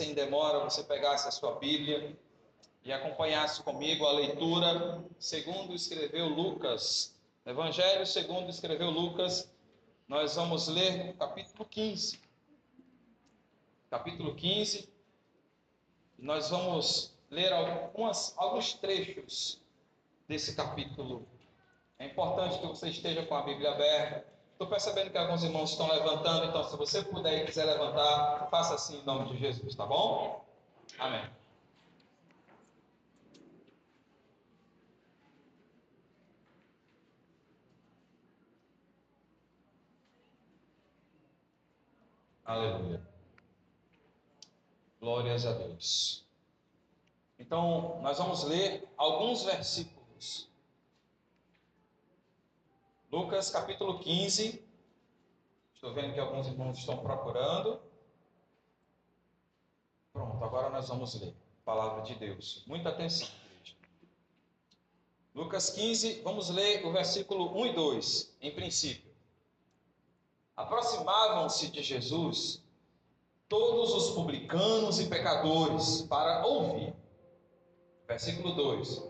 sem demora, você pegasse a sua Bíblia e acompanhasse comigo a leitura segundo escreveu Lucas. Evangelho segundo escreveu Lucas, nós vamos ler o capítulo 15. Capítulo 15, e nós vamos ler alguns trechos desse capítulo. É importante que você esteja com a Bíblia aberta. Estou percebendo que alguns irmãos estão levantando, então se você puder e quiser levantar, faça assim em nome de Jesus, tá bom? Amém. Aleluia. Glórias a Deus. Então, nós vamos ler alguns versículos. Lucas capítulo 15. Estou vendo que alguns irmãos estão procurando. Pronto, agora nós vamos ler a palavra de Deus. Muita atenção, igreja. Lucas 15, vamos ler o versículo 1 e 2, em princípio. Aproximavam-se de Jesus todos os publicanos e pecadores para ouvir. Versículo 2.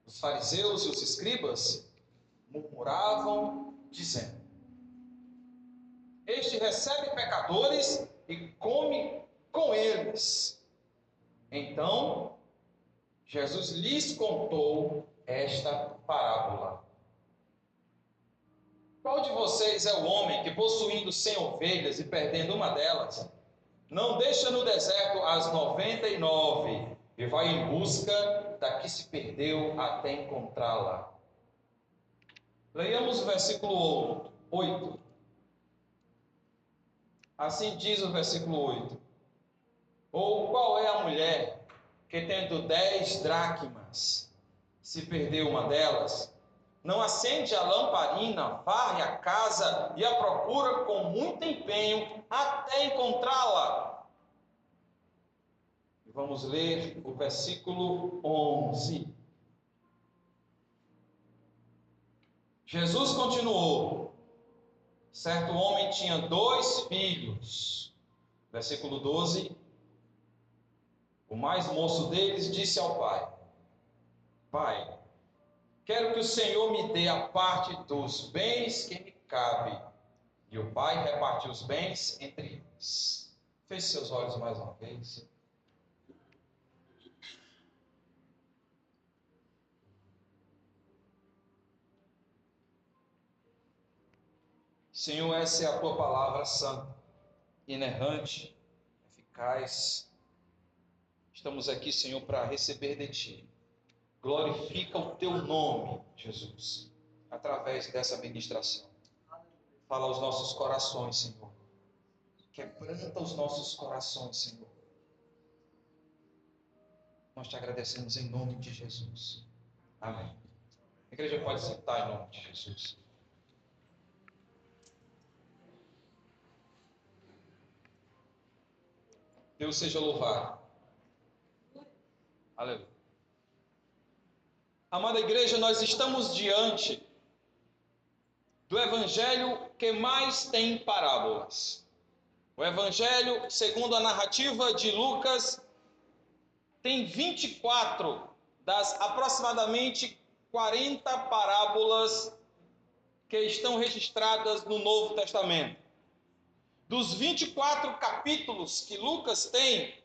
Os fariseus e os escribas murmuravam, dizendo: Este recebe pecadores e come com eles. Então, Jesus lhes contou esta parábola. Qual de vocês é o homem que, possuindo 100 ovelhas e perdendo uma delas, não deixa no deserto as 99 e vai em busca da que se perdeu até encontrá-la? Leiamos o versículo 8. Assim diz o versículo 8. Ou qual é a mulher que, tendo 10 dracmas, se perdeu uma delas, não acende a lamparina, varre a casa e a procura com muito empenho até encontrá-la? Vamos ler o versículo 11. Jesus continuou: certo homem tinha 2 filhos. Versículo 12. O mais moço deles disse ao pai: Pai, quero que o Senhor me dê a parte dos bens que me cabe. E o pai repartiu os bens entre eles. Feche seus olhos mais uma vez. Senhor, essa é a tua palavra santa, inerrante, eficaz. Estamos aqui, Senhor, para receber de ti. Glorifica o teu nome, Jesus, através dessa ministração. Fala aos nossos corações, Senhor. Quebranta os nossos corações, Senhor. Nós te agradecemos em nome de Jesus. Amém. A igreja pode sentar em nome de Jesus. Deus seja louvado. Aleluia. Amada igreja, nós estamos diante do evangelho que mais tem parábolas. O evangelho, segundo a narrativa de Lucas, tem 24 das aproximadamente 40 parábolas que estão registradas no Novo Testamento. Dos 24 capítulos que Lucas tem,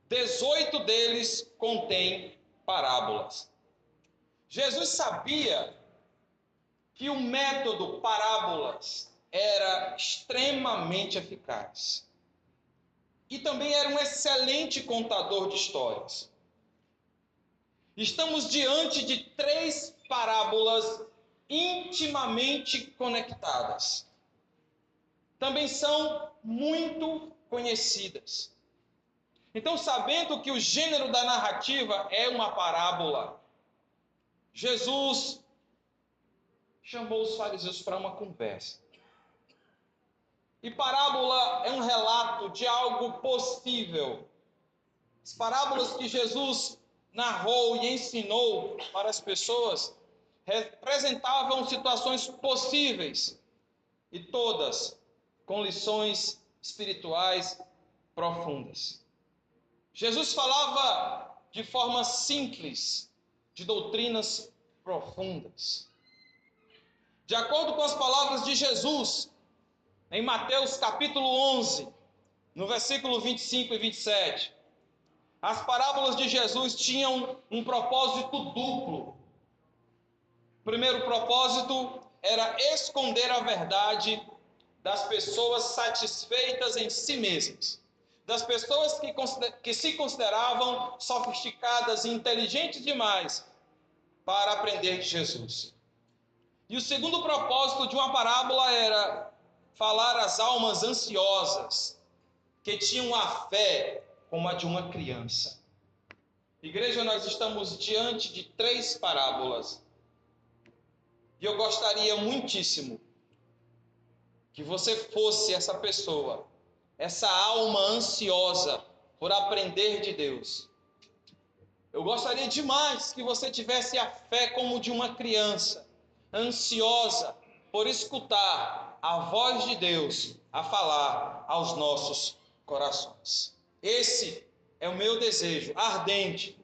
18 deles contêm parábolas. Jesus sabia que o método parábolas era extremamente eficaz. E também era um excelente contador de histórias. Estamos diante de 3 parábolas intimamente conectadas. Também são muito conhecidas. Então, sabendo que o gênero da narrativa é uma parábola, Jesus chamou os fariseus para uma conversa. E parábola é um relato de algo possível. As parábolas que Jesus narrou e ensinou para as pessoas representavam situações possíveis, e todas com lições espirituais profundas. Jesus falava de forma simples, de doutrinas profundas. De acordo com as palavras de Jesus, em Mateus capítulo 11, no versículo 25 e 27, as parábolas de Jesus tinham um propósito duplo. O primeiro propósito era esconder a verdade das pessoas satisfeitas em si mesmas, das pessoas que se consideravam sofisticadas e inteligentes demais para aprender de Jesus. E o segundo propósito de uma parábola era falar às almas ansiosas, que tinham a fé como a de uma criança. Igreja, nós estamos diante de 3 parábolas. E eu gostaria muitíssimo que você fosse essa pessoa, essa alma ansiosa por aprender de Deus. Eu gostaria demais que você tivesse a fé como de uma criança, ansiosa por escutar a voz de Deus a falar aos nossos corações. Esse é o meu desejo ardente,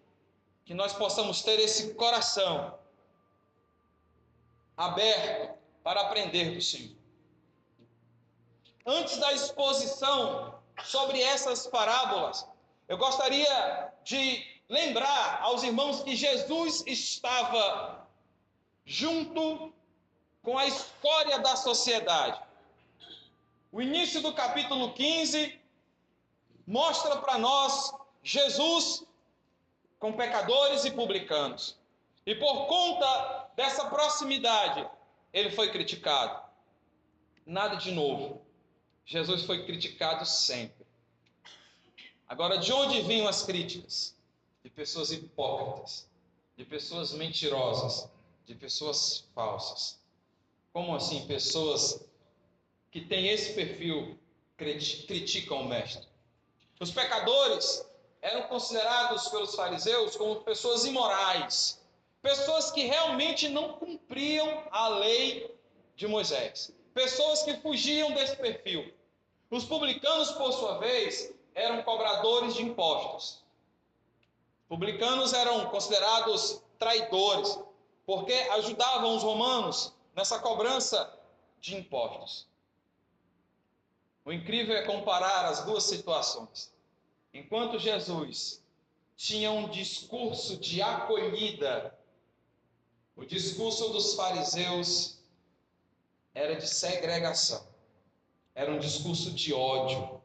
que nós possamos ter esse coração aberto para aprender do Senhor. Antes da exposição sobre essas parábolas, eu gostaria de lembrar aos irmãos que Jesus estava junto com a escória da sociedade. O início do capítulo 15 mostra para nós Jesus com pecadores e publicanos. E por conta dessa proximidade, ele foi criticado. Nada de novo. Jesus foi criticado sempre. Agora, de onde vinham as críticas? De pessoas hipócritas, de pessoas mentirosas, de pessoas falsas. Como assim pessoas que têm esse perfil criticam o mestre? Os pecadores eram considerados pelos fariseus como pessoas imorais, pessoas que realmente não cumpriam a lei de Moisés, pessoas que fugiam desse perfil. Os publicanos, por sua vez, eram cobradores de impostos. Publicanos eram considerados traidores, porque ajudavam os romanos nessa cobrança de impostos. O incrível é comparar as duas situações. Enquanto Jesus tinha um discurso de acolhida, o discurso dos fariseus era de segregação, era um discurso de ódio.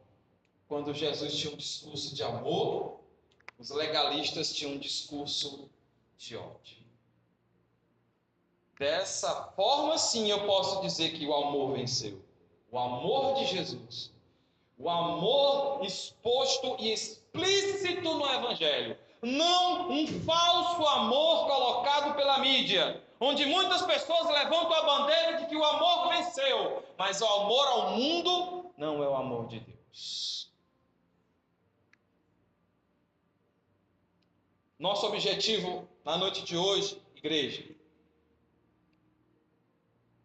Quando Jesus tinha um discurso de amor, os legalistas tinham um discurso de ódio. Dessa forma, sim, eu posso dizer que o amor venceu. O amor de Jesus. O amor exposto e explícito no Evangelho. Não um falso amor colocado pela mídia, onde muitas pessoas levantam a bandeira de que o amor venceu. Mas o amor ao mundo não é o amor de Deus. Nosso objetivo na noite de hoje, igreja,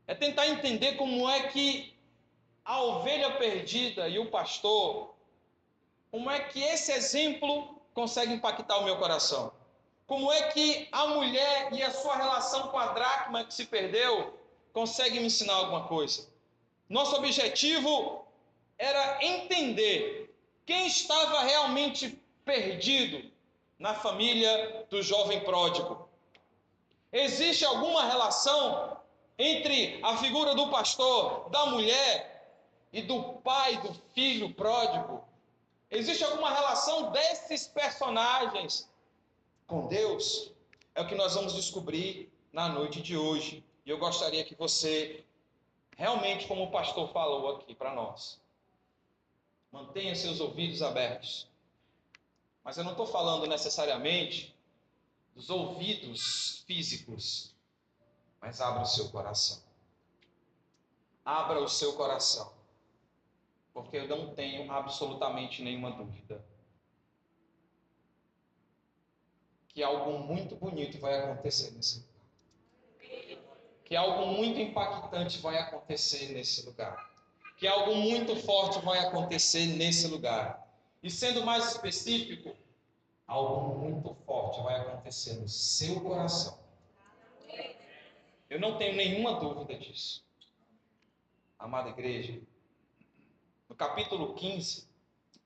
é tentar entender como é que a ovelha perdida e o pastor, como é que esse exemplo consegue impactar o meu coração? Como é que a mulher e a sua relação com a dracma que se perdeu consegue me ensinar alguma coisa? Nosso objetivo era entender quem estava realmente perdido na família do jovem pródigo. Existe alguma relação entre a figura do pastor, da mulher e do pai do filho pródigo? Existe alguma relação desses personagens com Deus? É o que nós vamos descobrir na noite de hoje. E eu gostaria que você, realmente, como o pastor falou aqui para nós, mantenha seus ouvidos abertos. Mas eu não estou falando necessariamente dos ouvidos físicos, mas abra o seu coração. Abra o seu coração. Porque eu não tenho absolutamente nenhuma dúvida que algo muito bonito vai acontecer nesse lugar. Que algo muito impactante vai acontecer nesse lugar. Que algo muito forte vai acontecer nesse lugar. E sendo mais específico, algo muito forte vai acontecer no seu coração. Eu não tenho nenhuma dúvida disso. Amada igreja, no capítulo 15,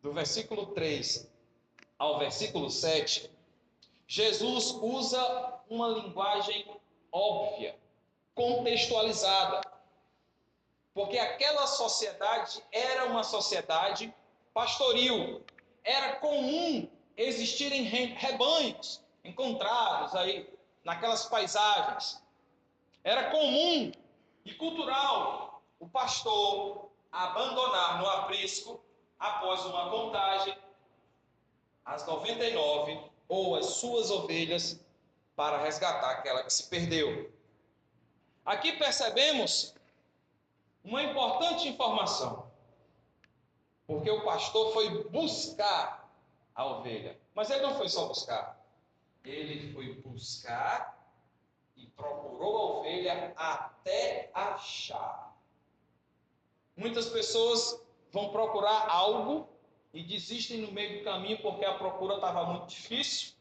do versículo 3 ao versículo 7, Jesus usa uma linguagem óbvia, contextualizada, porque aquela sociedade era uma sociedade pastoril. Era comum existirem rebanhos encontrados aí naquelas paisagens. Era comum e cultural o pastor abandonar no aprisco, após uma contagem, as 99 ou as suas ovelhas para resgatar aquela que se perdeu. Aqui percebemos uma importante informação, porque o pastor foi buscar a ovelha, mas ele não foi só buscar, ele foi buscar e procurou a ovelha até achar. Muitas pessoas vão procurar algo e desistem no meio do caminho porque a procura estava muito difícil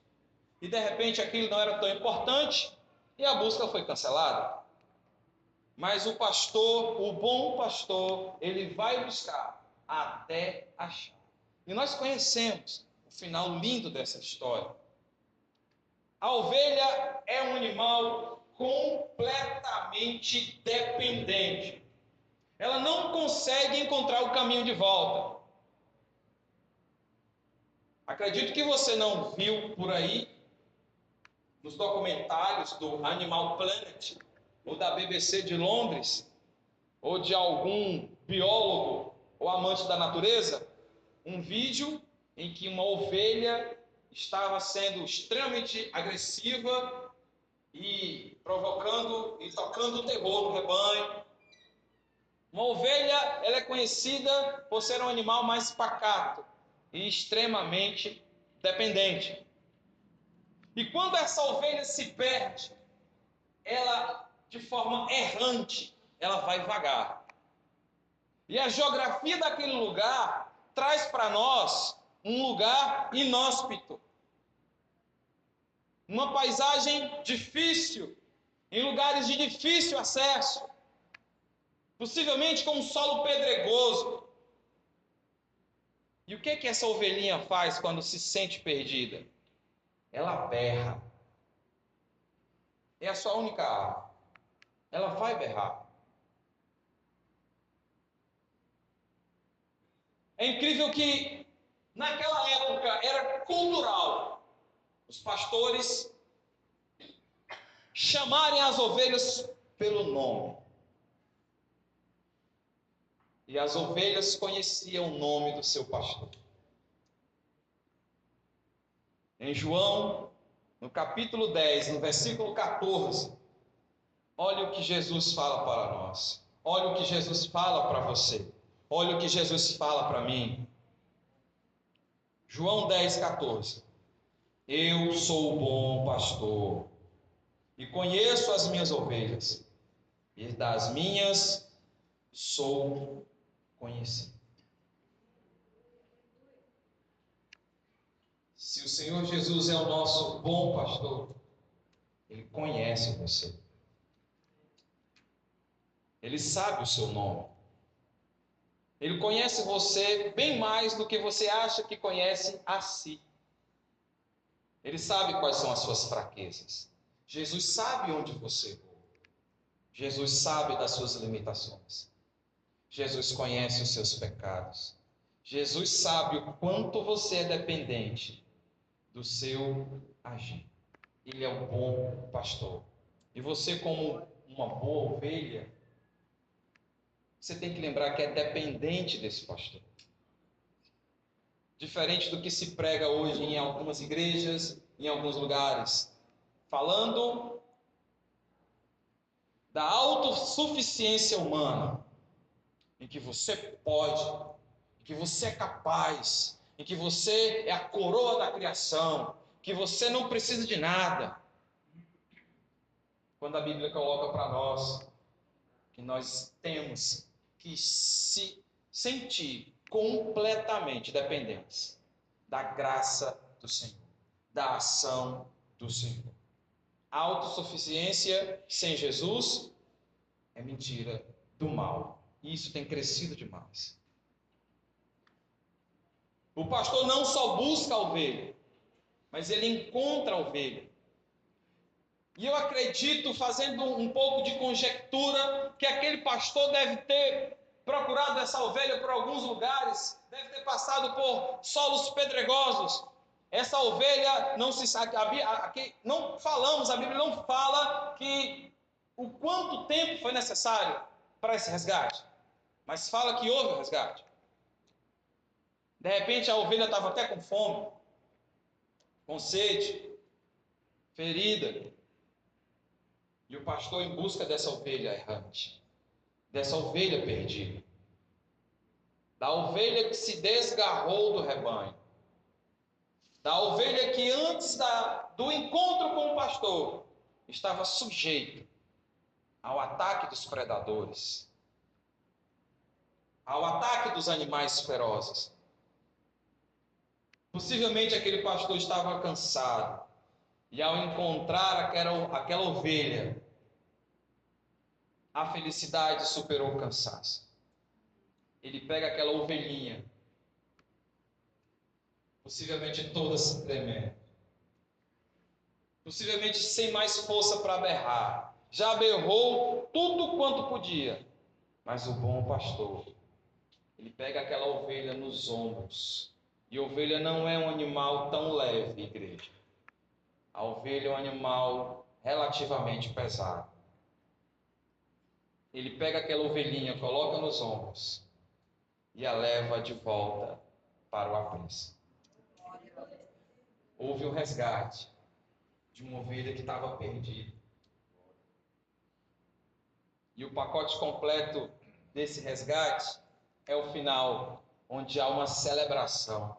e de repente aquilo não era tão importante e a busca foi cancelada. Mas o pastor, o bom pastor, ele vai buscar até achar. E nós conhecemos o final lindo dessa história. A ovelha é um animal completamente dependente. Ela não consegue encontrar o caminho de volta. Acredito que você não viu por aí, nos documentários do Animal Planet, ou da BBC de Londres, ou de algum biólogo ou amante da natureza, um vídeo em que uma ovelha estava sendo extremamente agressiva e provocando e tocando terror no rebanho. Uma ovelha, ela é conhecida por ser um animal mais pacato e extremamente dependente. E quando essa ovelha se perde, ela, de forma errante, ela vai vagar. E a geografia daquele lugar traz para nós um lugar inóspito. Uma paisagem difícil, em lugares de difícil acesso. Possivelmente com um solo pedregoso. E o que essa ovelhinha faz quando se sente perdida? Ela berra. É a sua única arma. Ela vai berrar. É incrível que naquela época era cultural os pastores chamarem as ovelhas pelo nome. E as ovelhas conheciam o nome do seu pastor. Em João, no capítulo 10, no versículo 14, olha o que Jesus fala para nós. Olha o que Jesus fala para você. Olha o que Jesus fala para mim. João 10, 14. Eu sou o bom pastor e conheço as minhas ovelhas, e das minhas sou conhecido. Se o Senhor Jesus é o nosso bom pastor, Ele conhece você. Ele sabe o seu nome. Ele conhece você bem mais do que você acha que conhece a si. Ele sabe quais são as suas fraquezas. Jesus sabe onde você errou. Jesus sabe das suas limitações. Jesus conhece os seus pecados. Jesus sabe o quanto você é dependente do seu agir. Ele é o bom pastor. E você, como uma boa ovelha, você tem que lembrar que é dependente desse pastor. Diferente do que se prega hoje em algumas igrejas, em alguns lugares, falando da autossuficiência humana, em que você pode, em que você é capaz, em que você é a coroa da criação, que você não precisa de nada. Quando a Bíblia coloca para nós que nós temos que se sentir completamente dependentes. da graça do Senhor, da ação do Senhor. A autossuficiência sem Jesus é mentira do mal. E isso tem crescido demais. O pastor não só busca a ovelha, mas ele encontra a ovelha. E eu acredito, fazendo um pouco de conjectura, que aquele pastor deve ter procurado essa ovelha por alguns lugares, deve ter passado por solos pedregosos. Essa ovelha não se sabe, aqui não falamos, a Bíblia não fala que o quanto tempo foi necessário para esse resgate, mas fala que houve o resgate. De repente a ovelha estava até com fome, com sede, ferida. E o pastor em busca dessa ovelha errante, dessa ovelha perdida, da ovelha que se desgarrou do rebanho, da ovelha que antes do encontro com o pastor estava sujeita ao ataque dos predadores, ao ataque dos animais ferozes. Possivelmente aquele pastor estava cansado, e ao encontrar aquela ovelha, a felicidade superou o cansaço. Ele pega aquela ovelhinha, possivelmente toda se tremendo, possivelmente sem mais força para berrar. Já berrou tudo quanto podia, mas o bom pastor, ele pega aquela ovelha nos ombros. E ovelha não é um animal tão leve, igreja. A ovelha é um animal relativamente pesado. Ele pega aquela ovelhinha, coloca nos ombros e a leva de volta para o aprisco. Houve um resgate de uma ovelha que estava perdida. E o pacote completo desse resgate é o final, onde há uma celebração.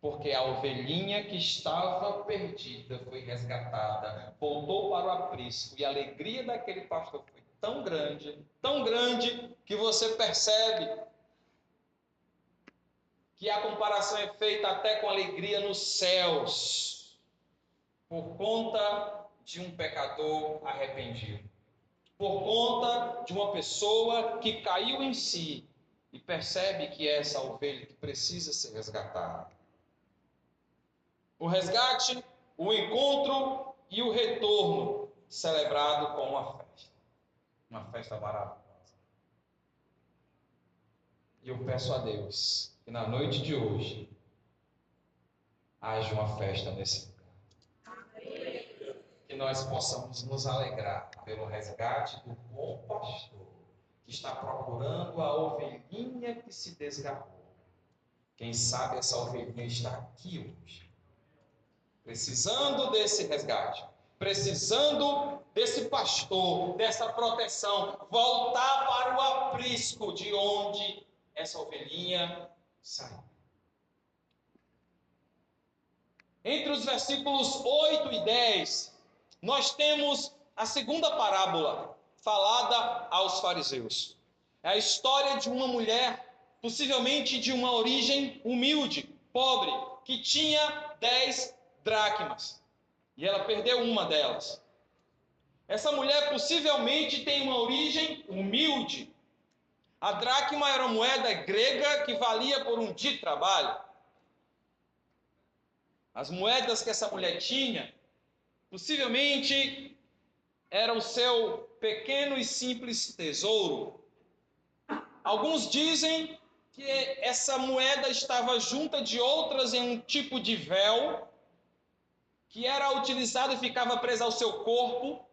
Porque a ovelhinha que estava perdida foi resgatada, voltou para o aprisco, e a alegria daquele pastor foi tão grande, que você percebe que a comparação é feita até com alegria nos céus, por conta de um pecador arrependido, por conta de uma pessoa que caiu em si e percebe que é essa ovelha que precisa ser resgatada. O resgate, o encontro e o retorno celebrado com uma festa maravilhosa. E eu peço a Deus que na noite de hoje haja uma festa nesse lugar. Que nós possamos nos alegrar pelo resgate do bom pastor que está procurando a ovelhinha que se desgarrou. Quem sabe essa ovelhinha está aqui hoje, precisando desse resgate, precisando desse pastor, dessa proteção, voltar para o aprisco de onde essa ovelhinha saiu. Entre os versículos 8 e 10, nós temos a segunda parábola falada aos fariseus. É a história de uma mulher, possivelmente de uma origem humilde, pobre, que tinha 10 dracmas. E ela perdeu uma delas. Essa mulher possivelmente tem uma origem humilde. A dracma era uma moeda grega que valia por um dia de trabalho. As moedas que essa mulher tinha, possivelmente, era o seu pequeno e simples tesouro. Alguns dizem que essa moeda estava junta de outras em um tipo de véu, que era utilizado e ficava preso ao seu corpo,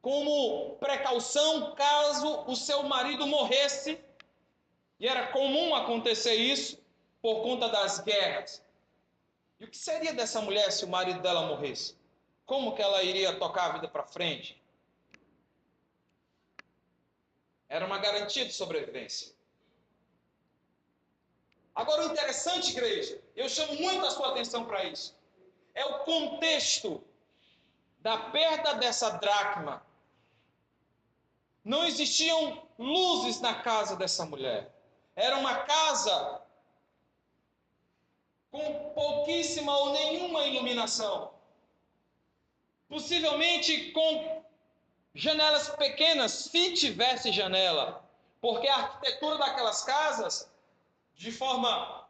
como precaução caso o seu marido morresse. E era comum acontecer isso por conta das guerras. E o que seria dessa mulher se o marido dela morresse? Como que ela iria tocar a vida para frente? Era uma garantia de sobrevivência. Agora, o interessante, igreja, eu chamo muito a sua atenção para isso, é o contexto da perda dessa dracma. Não existiam luzes na casa dessa mulher. Era uma casa com pouquíssima ou nenhuma iluminação. Possivelmente com janelas pequenas, se tivesse janela, porque a arquitetura daquelas casas, de forma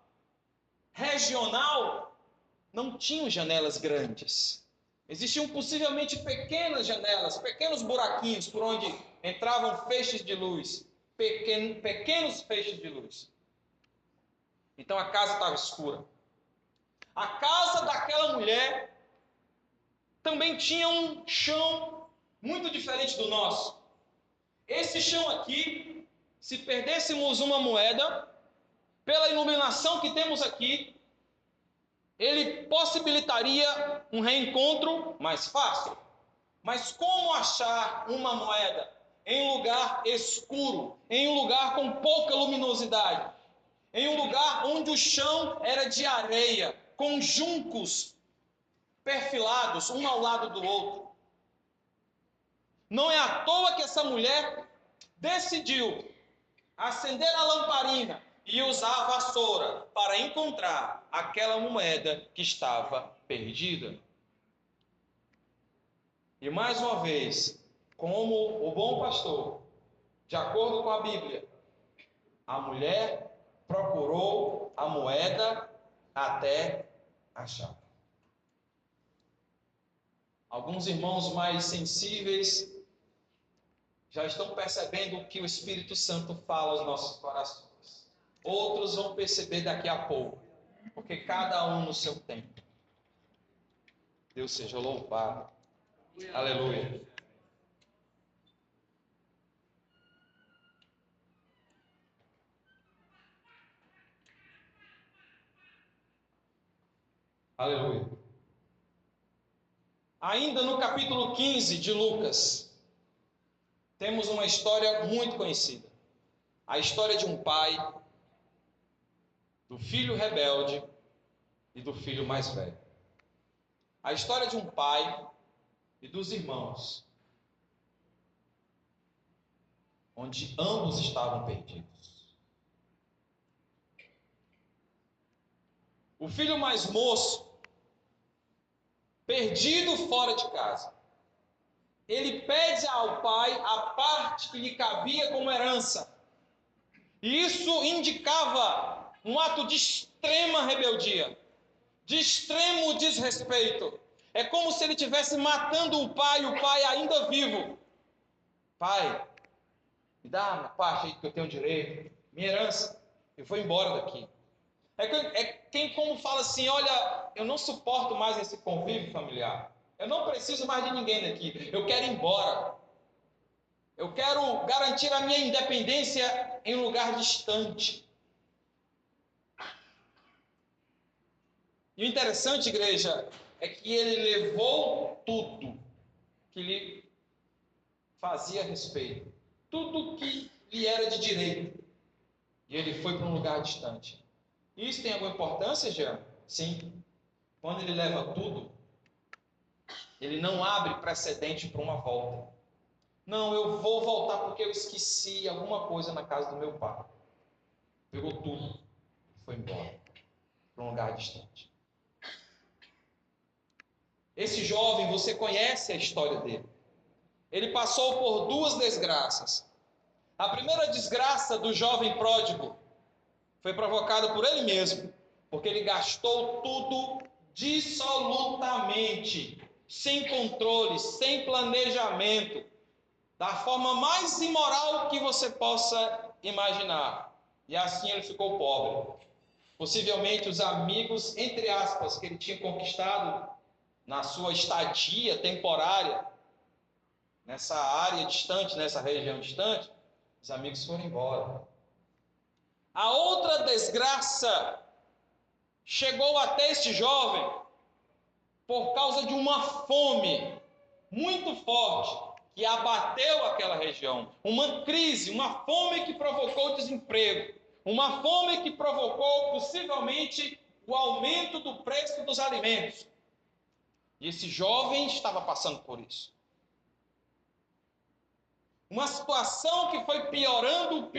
regional, não tinham janelas grandes. Existiam possivelmente pequenas janelas, pequenos buraquinhos por onde entravam feixes de luz, pequenos feixes de luz. Então a casa estava escura. A casa daquela mulher também tinha um chão muito diferente do nosso. Esse chão aqui, se perdêssemos uma moeda, pela iluminação que temos aqui, ele possibilitaria um reencontro mais fácil. Mas como achar uma moeda em um lugar escuro, em um lugar com pouca luminosidade, em um lugar onde o chão era de areia, com juncos perfilados, um ao lado do outro? Não é à toa que essa mulher decidiu acender a lamparina e usar a vassoura para encontrar aquela moeda que estava perdida. E mais uma vez, como o bom pastor, de acordo com a Bíblia, a mulher procurou a moeda até achar. Alguns irmãos mais sensíveis já estão percebendo o que o Espírito Santo fala aos nossos corações. Outros vão perceber daqui a pouco, porque cada um no seu tempo. Deus seja louvado. Aleluia. Aleluia. Ainda no capítulo 15 de Lucas, temos uma história muito conhecida. A história de um pai, do filho rebelde e do filho mais velho. A história de um pai e dos irmãos, onde ambos estavam perdidos. O filho mais moço, perdido fora de casa, ele pede ao pai a parte que lhe cabia como herança. E isso indicava um ato de extrema rebeldia, de extremo desrespeito. É como se ele estivesse matando o pai ainda vivo. Pai, me dá a parte aí que eu tenho direito, minha herança, eu vou embora daqui. É quem como fala assim, olha, eu não suporto mais esse convívio familiar. Eu não preciso mais de ninguém daqui. Eu quero ir embora. Eu quero garantir a minha independência em um lugar distante. E o interessante, igreja, é que ele levou tudo que lhe fazia respeito. Tudo que lhe era de direito. E ele foi para um lugar distante. Isso tem alguma importância, Jean? Sim. Quando ele leva tudo, ele não abre precedente para uma volta. Não, eu vou voltar porque eu esqueci alguma coisa na casa do meu pai. Pegou tudo e foi embora para um lugar distante. Esse jovem, você conhece a história dele. Ele passou por duas desgraças. A primeira desgraça do jovem pródigo foi provocada por ele mesmo, porque ele gastou tudo dissolutamente, sem controle, sem planejamento, da forma mais imoral que você possa imaginar. E assim ele ficou pobre. Possivelmente os amigos, entre aspas, que ele tinha conquistado na sua estadia temporária, nessa área distante, nessa região distante, os amigos foram embora. A outra desgraça chegou até este jovem por causa de uma fome muito forte que abateu aquela região. Uma crise, uma fome que provocou desemprego. Uma fome que provocou, possivelmente, o aumento do preço dos alimentos. E esse jovem estava passando por isso. Uma situação que foi piorando,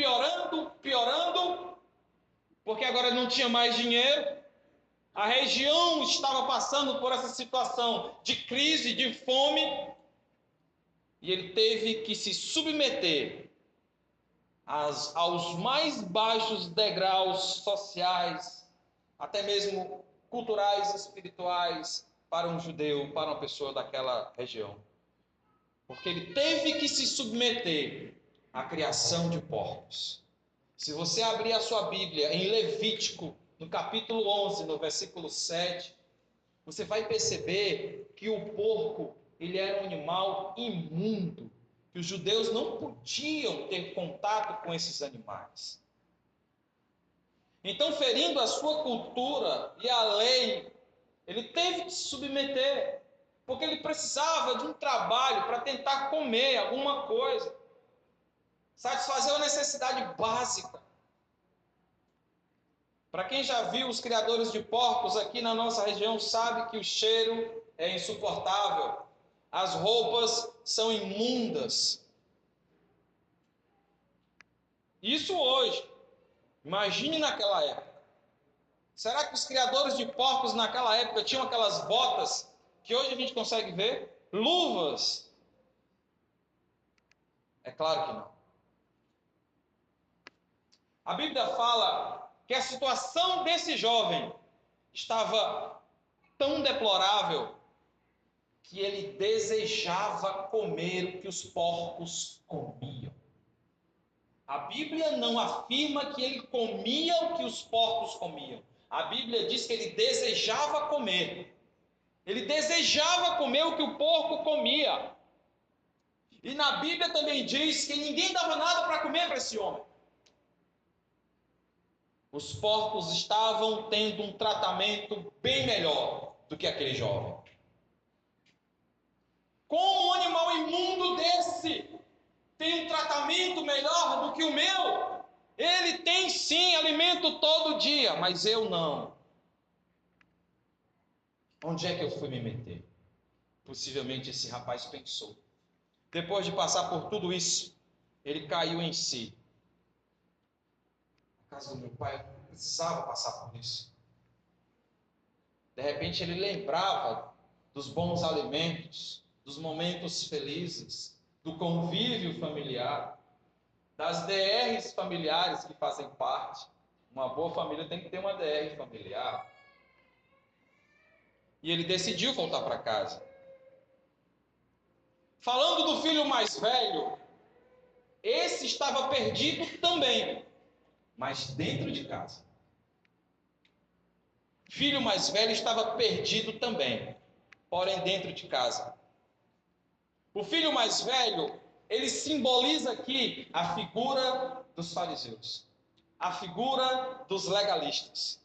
porque agora não tinha mais dinheiro, A região estava passando por essa situação de crise, de fome, e ele teve que se submeter aos mais baixos degraus sociais, até mesmo culturais, espirituais, para um judeu, para uma pessoa daquela região. Porque ele teve que se submeter à criação de porcos. Se você abrir a sua Bíblia em Levítico, no capítulo 11, no versículo 7, você vai perceber que o porco, ele era um animal imundo, que os judeus não podiam ter contato com esses animais. Então, ferindo a sua cultura e a lei, ele teve que se submeter, porque ele precisava de um trabalho para tentar comer alguma coisa, satisfazer uma necessidade básica. Para quem já viu os criadores de porcos aqui na nossa região, sabe que o cheiro é insuportável, as roupas são imundas. Isso hoje, imagine naquela época. Será que os criadores de porcos naquela época tinham aquelas botas que hoje a gente consegue ver? Luvas? É claro que não. A Bíblia fala que a situação desse jovem estava tão deplorável que ele desejava comer o que os porcos comiam. A Bíblia não afirma que ele comia o que os porcos comiam. A Bíblia diz que ele desejava comer. Ele desejava comer o que o porco comia. E na Bíblia também diz que ninguém dava nada para comer para esse homem. Os porcos estavam tendo um tratamento bem melhor do que aquele jovem. Como um animal imundo desse tem um tratamento melhor do que o meu? Ele tem sim alimento todo dia, mas eu não. Onde é que eu fui me meter? Possivelmente esse rapaz pensou. Depois de passar por tudo isso, ele caiu em si. Na casa do meu pai, eu não precisava passar por isso. De repente ele lembrava dos bons alimentos, dos momentos felizes, do convívio familiar, das DRs familiares que fazem parte. Uma boa família tem que ter uma DR familiar. E ele decidiu voltar para casa. Falando do filho mais velho, esse estava perdido também, mas dentro de casa. Filho mais velho estava perdido também, porém dentro de casa. O filho mais velho, ele simboliza aqui a figura dos fariseus, a figura dos legalistas.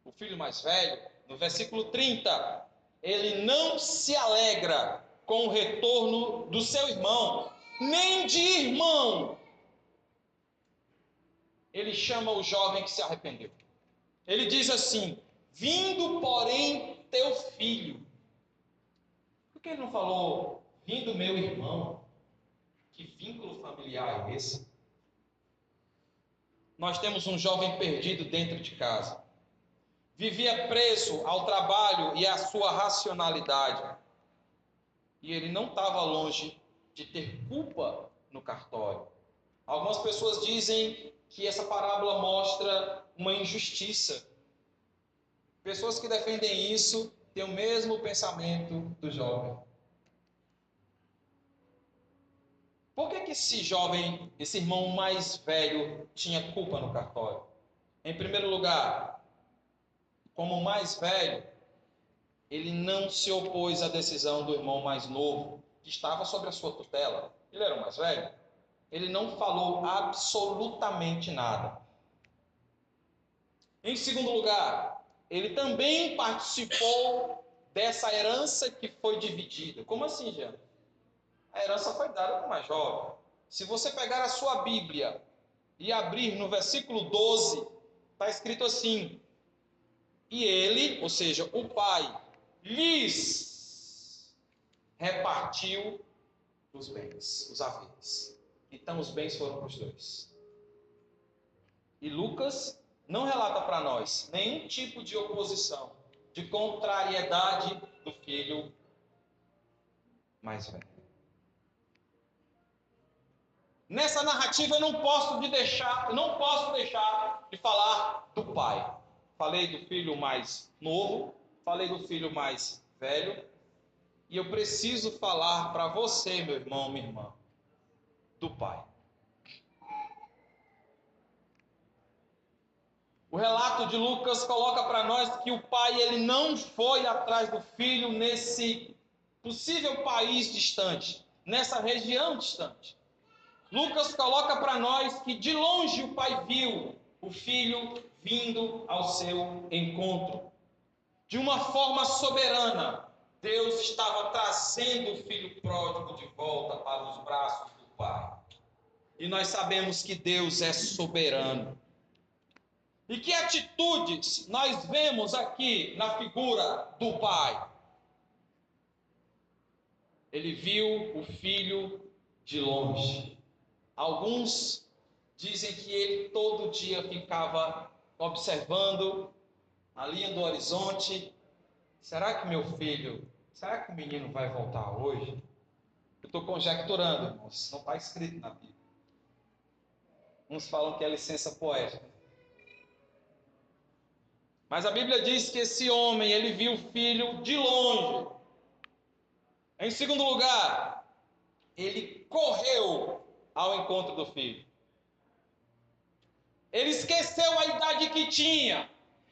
O filho mais velho, no versículo 30, ele não se alegra com o retorno do seu irmão, nem de irmão. Ele chama o jovem que se arrependeu. Ele diz assim: vindo, porém, teu filho. Por que ele não falou, vindo meu irmão? Que vínculo familiar é esse? Nós temos um jovem perdido dentro de casa. Vivia preso ao trabalho e à sua racionalidade. E ele não estava longe de ter culpa no cartório. Algumas pessoas dizem que essa parábola mostra uma injustiça. Pessoas que defendem isso têm o mesmo pensamento do jovem. Por que esse jovem, esse irmão mais velho, tinha culpa no cartório? Em primeiro lugar, como mais velho, ele não se opôs à decisão do irmão mais novo, que estava sob a sua tutela. Ele era o mais velho. Ele não falou absolutamente nada. Em segundo lugar, ele também participou dessa herança que foi dividida. Como assim, Jean? A herança foi dada para o mais jovem. Se você pegar a sua Bíblia e abrir no versículo 12, está escrito assim: e ele, ou seja, o pai, lhes repartiu os bens, os haveres. Então os bens foram para os dois. E Lucas não relata para nós nenhum tipo de oposição, de contrariedade do filho mais velho. Nessa narrativa eu não posso deixar de falar do pai. Falei do filho mais novo, falei do filho mais velho, e eu preciso falar para você, meu irmão, minha irmã, do pai. O relato de Lucas coloca para nós que o pai ele não foi atrás do filho nesse possível país distante, nessa região distante. Lucas coloca para nós que de longe o pai viu o filho vindo ao seu encontro. De uma forma soberana, Deus estava trazendo o filho pródigo de volta para os braços do pai. E nós sabemos que Deus é soberano. E que atitudes nós vemos aqui na figura do pai? Ele viu o filho de longe. Alguns dizem que ele todo dia ficava observando a linha do horizonte. Será que será que o menino vai voltar hoje? Eu estou conjecturando, irmãos, não está escrito na Bíblia. Uns falam que é licença poética. Mas a Bíblia diz que esse homem, ele viu o filho de longe. Em segundo lugar, ele correu ao encontro do filho. Ele esqueceu a idade que tinha.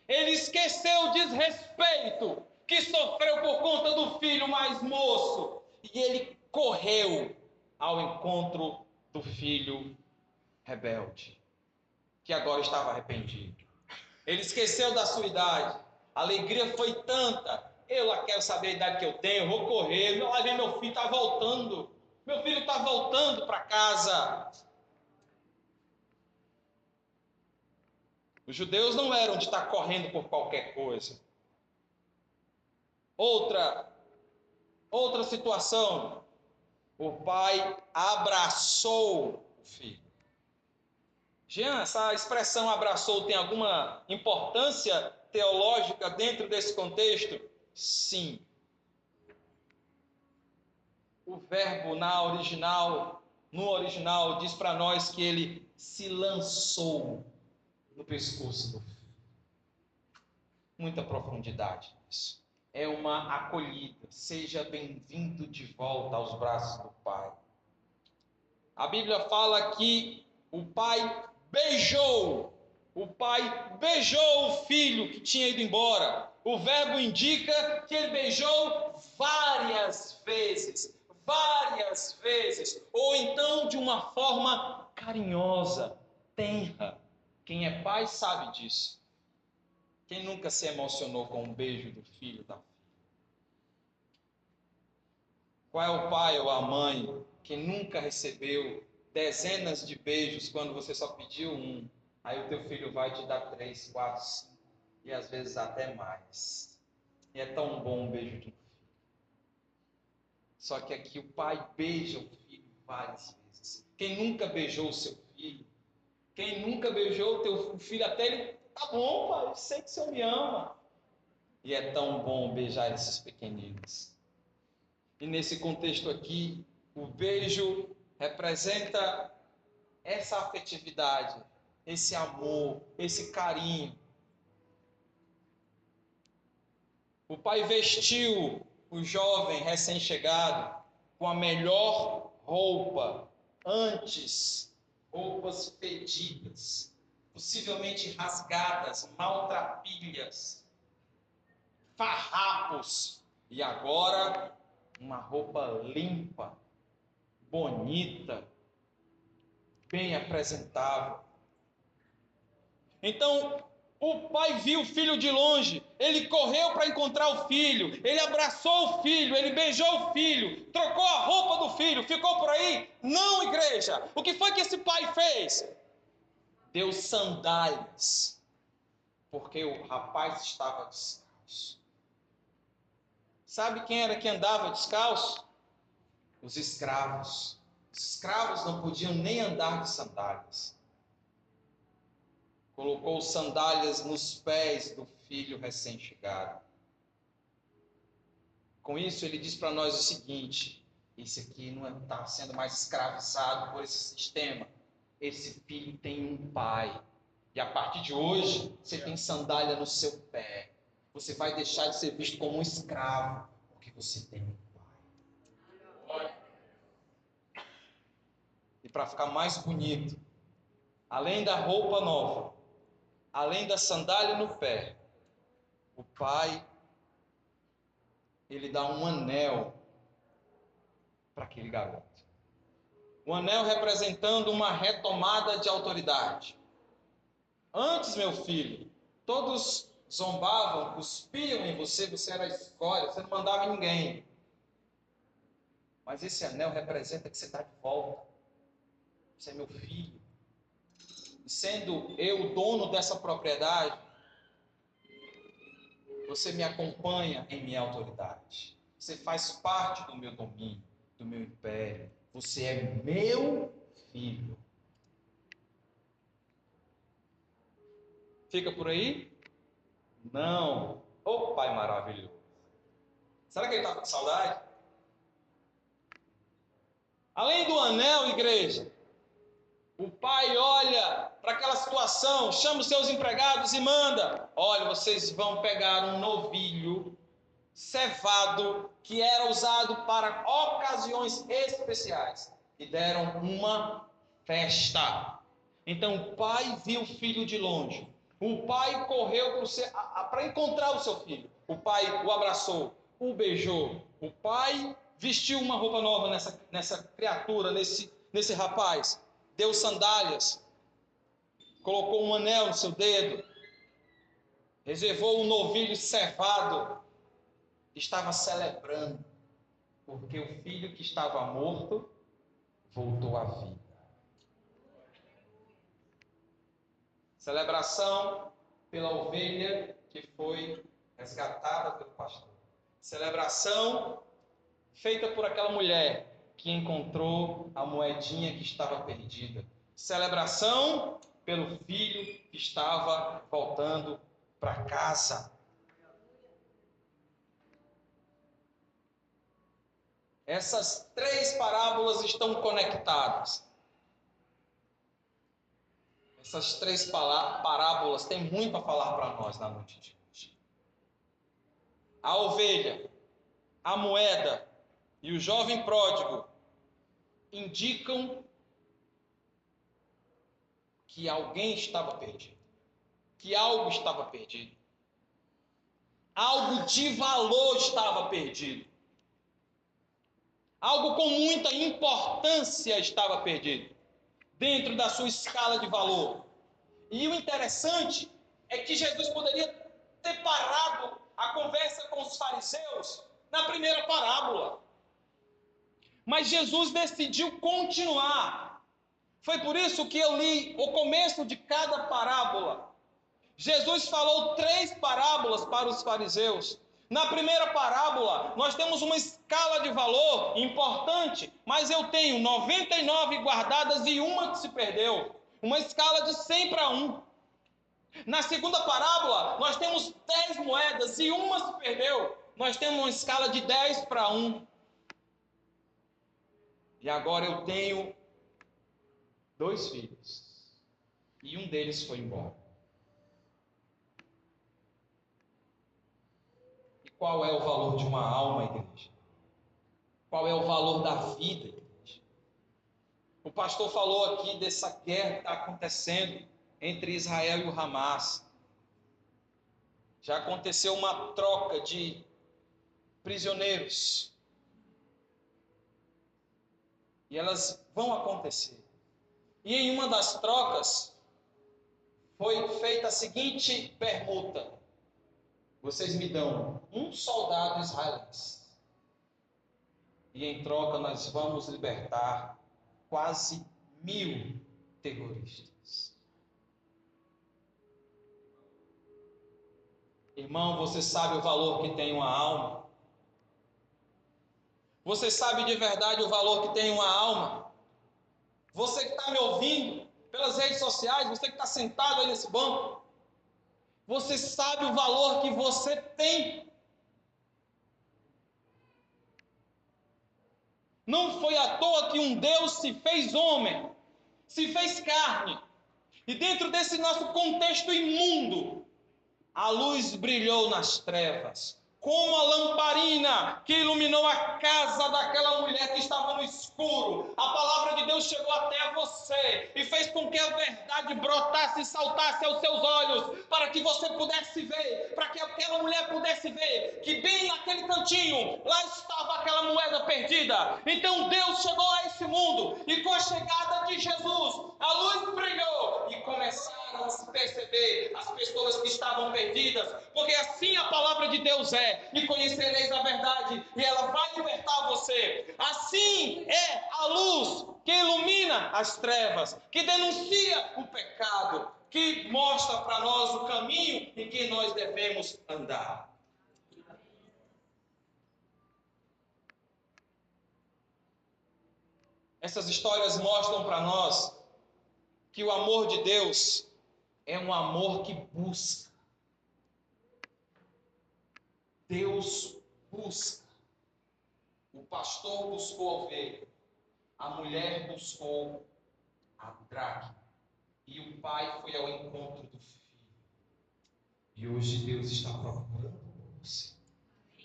Ele esqueceu o desrespeito que sofreu por conta do filho mais moço. E ele correu ao encontro do filho rebelde, que agora estava arrependido. Ele esqueceu da sua idade. A alegria foi tanta. Eu lá quero saber a idade que eu tenho, eu vou correr. Lá vem meu filho, está voltando. Meu filho está voltando para casa. Os judeus não eram de estar correndo por qualquer coisa. Outra situação. O pai abraçou o filho. Jean, essa expressão abraçou tem alguma importância teológica dentro desse contexto? Sim. O verbo no original, diz para nós que ele se lançou no pescoço do filho. Muita profundidade nisso. É uma acolhida. Seja bem-vindo de volta aos braços do Pai. A Bíblia fala que o pai beijou o filho que tinha ido embora. O verbo indica que ele beijou várias vezes, ou então de uma forma carinhosa, tenra. Quem é pai sabe disso. Quem nunca se emocionou com um beijo do filho, da filha? Qual é o pai ou a mãe que nunca recebeu dezenas de beijos quando você só pediu um? Aí o teu filho vai te dar 3, 4, 5 e às vezes até mais. E é tão bom um beijo de um filho. Só que aqui o pai beija o filho várias vezes. Quem nunca beijou o seu filho? Quem nunca beijou o teu filho até ele... Tá bom, pai, eu sei que o senhor me ama. E é tão bom beijar esses pequeninos. E nesse contexto aqui, o beijo representa essa afetividade, esse amor, esse carinho. O pai vestiu o jovem recém-chegado com a melhor roupa, antes roupas fedidas, possivelmente rasgadas, maltrapilhas, farrapos, e agora uma roupa limpa, bonita, bem apresentável. Então, o pai viu o filho de longe, ele correu para encontrar o filho, ele abraçou o filho, ele beijou o filho, trocou a roupa do filho, ficou por aí? Não, igreja! O que foi que esse pai fez? Deu sandálias, porque o rapaz estava descalço. Sabe quem era que andava descalço? Os escravos. Os escravos não podiam nem andar de sandálias. colocou sandálias nos pés do filho recém-chegado. Com isso, ele diz para nós o seguinte: esse aqui não está sendo mais escravizado por esse sistema. Esse filho tem um pai. E a partir de hoje, você tem sandália no seu pé. Você vai deixar de ser visto como um escravo, porque você tem um pai. E para ficar mais bonito, além da roupa nova, além da sandália no pé, o pai, ele dá um anel para aquele garoto. Um anel representando uma retomada de autoridade. Antes, meu filho, todos zombavam, cuspiam em você, você era escória, você não mandava em ninguém. Mas esse anel representa que você está de volta. Você é meu filho. E sendo eu o dono dessa propriedade, você me acompanha em minha autoridade. Você faz parte do meu domínio, do meu império. Você é meu filho. Fica por aí? Não. Ô pai maravilhoso. Será que ele está com saudade? Além do anel, igreja, o pai olha para aquela situação, chama os seus empregados e manda: olha, vocês vão pegar um novilho cevado que era usado para ocasiões especiais e deram uma festa. Então o pai viu o filho de longe. O pai correu para encontrar o seu filho. O pai o abraçou, o beijou. O pai vestiu uma roupa nova nessa criatura, nesse rapaz. Deu sandálias, colocou um anel no seu dedo, reservou um novilho cevado. Estava celebrando, porque o filho que estava morto voltou à vida. Celebração pela ovelha que foi resgatada pelo pastor. Celebração feita por aquela mulher que encontrou a moedinha que estava perdida. Celebração pelo filho que estava voltando para casa. Essas três parábolas estão conectadas. Essas três parábolas têm muito a falar para nós na noite de hoje. A ovelha, a moeda e o jovem pródigo indicam que alguém estava perdido, que algo estava perdido. Algo de valor estava perdido. Algo com muita importância estava perdido dentro da sua escala de valor. E o interessante é que Jesus poderia ter parado a conversa com os fariseus na primeira parábola. Mas Jesus decidiu continuar. Foi por isso que eu li o começo de cada parábola. Jesus falou 3 parábolas para os fariseus. Na primeira parábola, nós temos uma escala de valor importante, mas eu tenho 99 guardadas e uma que se perdeu. Uma escala de 100 para 1. Na segunda parábola, nós temos 10 moedas e uma se perdeu. Nós temos uma escala de 10 para 1. E agora eu tenho 2 filhos. E um deles foi embora. Qual é o valor de uma alma, igreja? Qual é o valor da vida, igreja? O pastor falou aqui dessa guerra que está acontecendo entre Israel e o Hamas. Já aconteceu uma troca de prisioneiros. E elas vão acontecer. E em uma das trocas foi feita a seguinte permuta: vocês me dão um soldado israelense. E em troca nós vamos libertar quase 1000 terroristas. Irmão, você sabe o valor que tem uma alma? Você sabe de verdade o valor que tem uma alma? Você que está me ouvindo, pelas redes sociais, você que está sentado aí nesse banco, você sabe o valor que você tem. Não foi à toa que um Deus se fez homem, se fez carne. E dentro desse nosso contexto imundo, a luz brilhou nas trevas, como a lamparina que iluminou a casa daquela mulher que estava no escuro. A palavra de Deus chegou até você e fez com que a verdade brotasse e saltasse aos seus olhos, para que você pudesse ver, para que aquela mulher pudesse ver que bem naquele cantinho, lá estava aquela moeda perdida. Então Deus chegou a esse mundo e com a chegada de Jesus, a luz brilhou e começaram a se perceber as pessoas que estavam perdidas, porque assim a palavra de Deus é: e conhecereis a verdade, e ela vai libertar você. Assim é a luz que ilumina as trevas, que denuncia o pecado, que mostra para nós o caminho em que nós devemos andar. Essas histórias mostram para nós que o amor de Deus é um amor que busca. Deus busca. O pastor buscou a ovelha, a mulher buscou a dracma, e o pai foi ao encontro do filho. E hoje Deus está procurando você.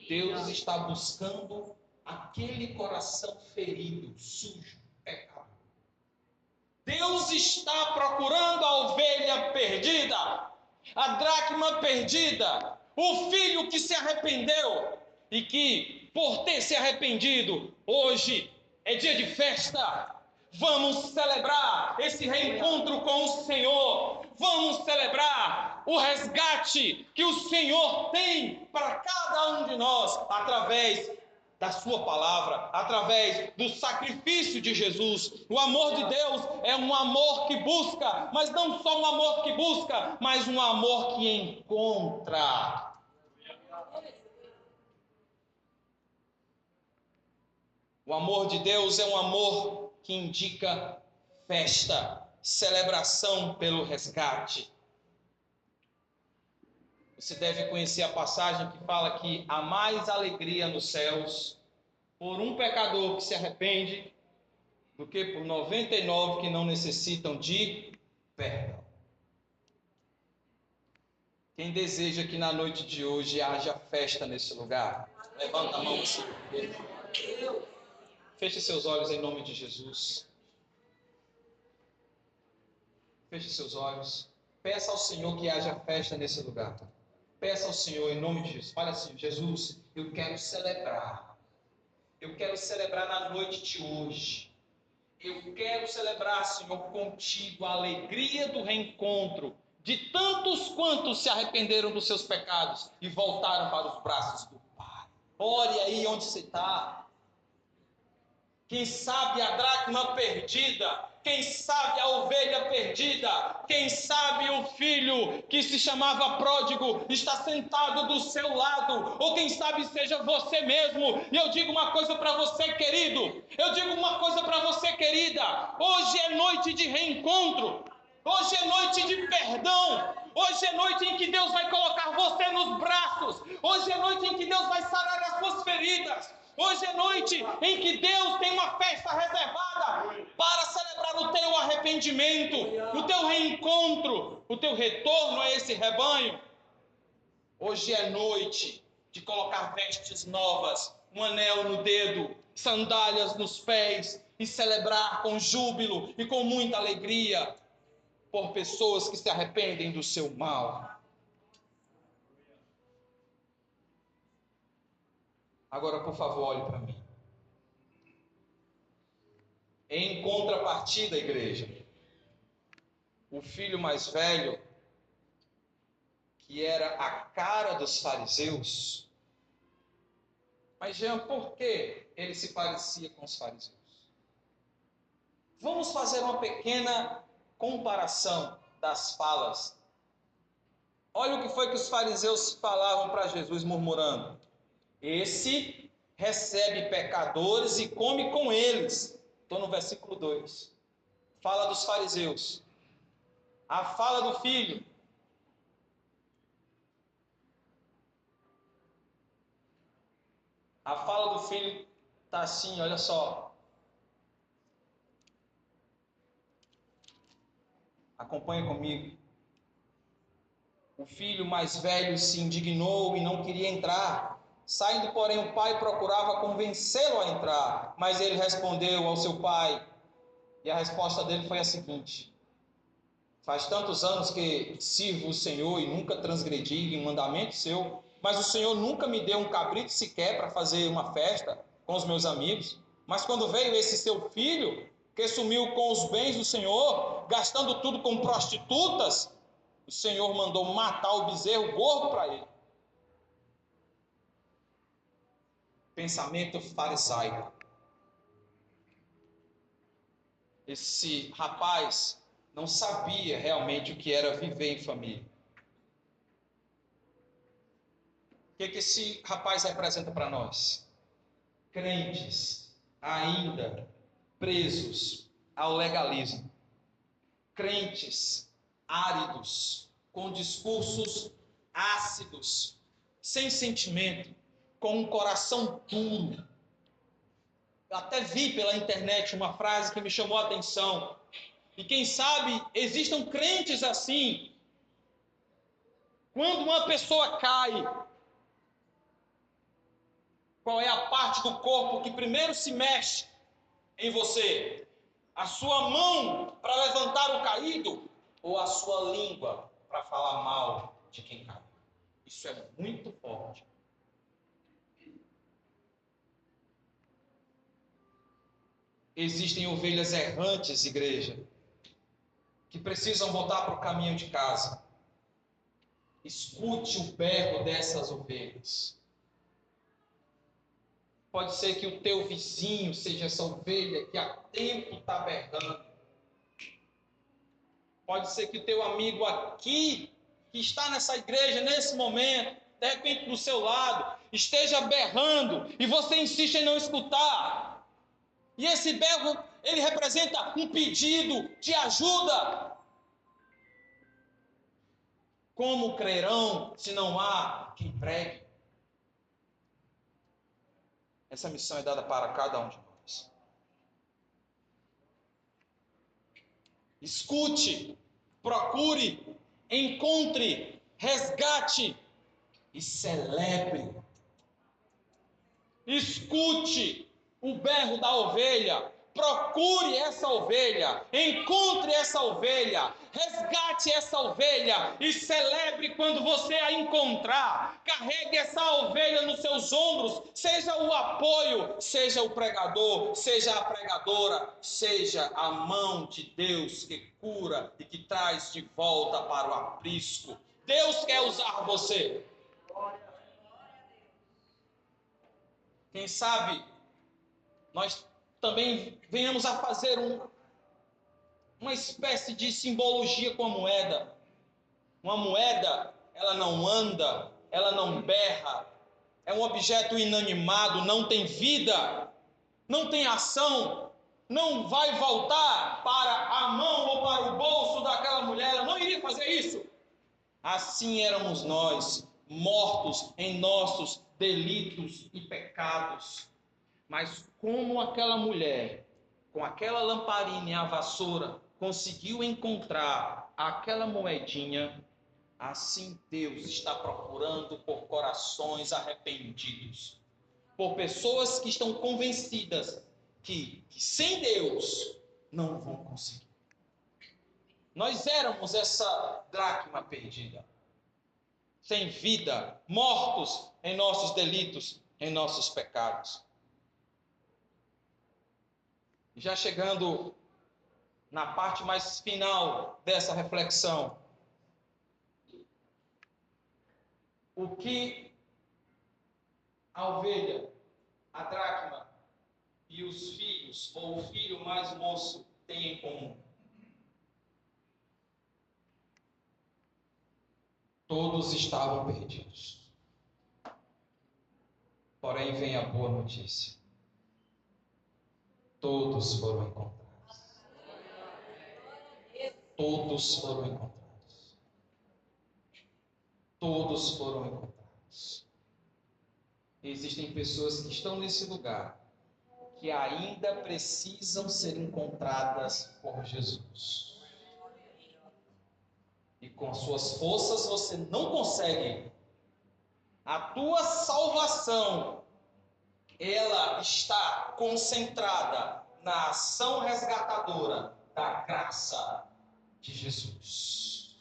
Deus está buscando aquele coração ferido, sujo, pecador. Deus está procurando a ovelha perdida, a dracma perdida, o filho que se arrependeu e que, por ter se arrependido, hoje é dia de festa. Vamos celebrar esse reencontro com o Senhor. Vamos celebrar o resgate que o Senhor tem para cada um de nós através da sua palavra, através do sacrifício de Jesus. O amor de Deus é um amor que busca, mas não só um amor que busca, mas um amor que encontra. O amor de Deus é um amor que indica festa, celebração pelo resgate. Você deve conhecer a passagem que fala que há mais alegria nos céus por um pecador que se arrepende do que por 99 que não necessitam de perdão. Quem deseja que na noite de hoje haja festa nesse lugar? Levanta a mão assim. Feche seus olhos em nome de Jesus. Feche seus olhos. Peça ao Senhor que haja festa nesse lugar. Peça ao Senhor em nome de Jesus. Fale assim: Jesus, eu quero celebrar. Eu quero celebrar na noite de hoje. Eu quero celebrar, Senhor, contigo a alegria do reencontro de tantos quantos se arrependeram dos seus pecados e voltaram para os braços do Pai. Ore aí onde você está. Quem sabe a dracma perdida, quem sabe a ovelha perdida, quem sabe o filho que se chamava pródigo está sentado do seu lado, ou quem sabe seja você mesmo. E eu digo uma coisa para você, querido, eu digo uma coisa para você, querida: hoje é noite de reencontro, hoje é noite de perdão, hoje é noite em que Deus vai colocar você nos braços, hoje é noite em que Deus vai sarar as suas feridas. Hoje é noite em que Deus tem uma festa reservada para celebrar o teu arrependimento, o teu reencontro, o teu retorno a esse rebanho. Hoje é noite de colocar vestes novas, um anel no dedo, sandálias nos pés e celebrar com júbilo e com muita alegria por pessoas que se arrependem do seu mal. Agora, por favor, olhe para mim. Em contrapartida, igreja, o filho mais velho, que era a cara dos fariseus. Mas, Jean, por que ele se parecia com os fariseus? Vamos fazer uma pequena comparação das falas. Olha o que foi que os fariseus falavam para Jesus, murmurando: esse recebe pecadores e come com eles. Estou no versículo 2. Fala dos fariseus. A fala do filho. A fala do filho está assim, olha só. Acompanha comigo. O filho mais velho se indignou e não queria entrar. Saindo, porém, o pai procurava convencê-lo a entrar. Mas ele respondeu ao seu pai. E a resposta dele foi a seguinte: faz tantos anos que sirvo o Senhor e nunca transgredi um mandamento seu, mas o Senhor nunca me deu um cabrito sequer para fazer uma festa com os meus amigos. Mas quando veio esse seu filho, que sumiu com os bens do Senhor, gastando tudo com prostitutas, o Senhor mandou matar o bezerro gordo para ele. Pensamento farisaico. Esse rapaz não sabia realmente o que era viver em família. O que esse rapaz representa para nós? Crentes ainda presos ao legalismo. Crentes áridos, com discursos ácidos, sem sentimento, com um coração duro. Eu até vi pela internet uma frase que me chamou a atenção. E quem sabe existam crentes assim. Quando uma pessoa cai, qual é a parte do corpo que primeiro se mexe em você? A sua mão para levantar o caído ou a sua língua para falar mal de quem caiu? Isso é muito forte. Existem ovelhas errantes, igreja, que precisam voltar para o caminho de casa. Escute o berro dessas ovelhas. Pode ser que o teu vizinho seja essa ovelha que há tempo está berrando. Pode ser que o teu amigo aqui, que está nessa igreja nesse momento, de repente do seu lado, esteja berrando e você insiste em não escutar. E esse berro, ele representa um pedido de ajuda. Como crerão se não há quem pregue? Essa missão é dada para cada um de nós. Escute, procure, encontre, resgate e celebre. Escute o berro da ovelha, procure essa ovelha, encontre essa ovelha, resgate essa ovelha e celebre quando você a encontrar. Carregue essa ovelha nos seus ombros, seja o apoio, seja o pregador, seja a pregadora, seja a mão de Deus que cura e que traz de volta para o aprisco. Deus quer usar você. Quem sabe nós também venhamos a fazer uma espécie de simbologia com a moeda. Uma moeda, ela não anda, ela não berra, é um objeto inanimado, não tem vida, não tem ação, não vai voltar para a mão ou para o bolso daquela mulher, ela não iria fazer isso. Assim éramos nós, mortos em nossos delitos e pecados. Mas como aquela mulher, com aquela lamparina e a vassoura, conseguiu encontrar aquela moedinha, assim Deus está procurando por corações arrependidos, por pessoas que estão convencidas que sem Deus não vão conseguir. Nós éramos essa dracma perdida, sem vida, mortos em nossos delitos, em nossos pecados. Já chegando na parte mais final dessa reflexão, o que a ovelha, a dracma e os filhos, ou o filho mais moço, têm em comum? Todos estavam perdidos. Porém, vem a boa notícia. Todos foram encontrados. Todos foram encontrados. Todos foram encontrados. Existem pessoas que estão nesse lugar que ainda precisam ser encontradas por Jesus. E com suas forças você não consegue. A tua salvação, ela está concentrada na ação resgatadora da graça de Jesus.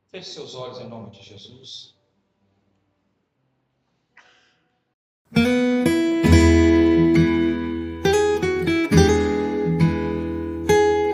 Feche seus olhos em nome de Jesus.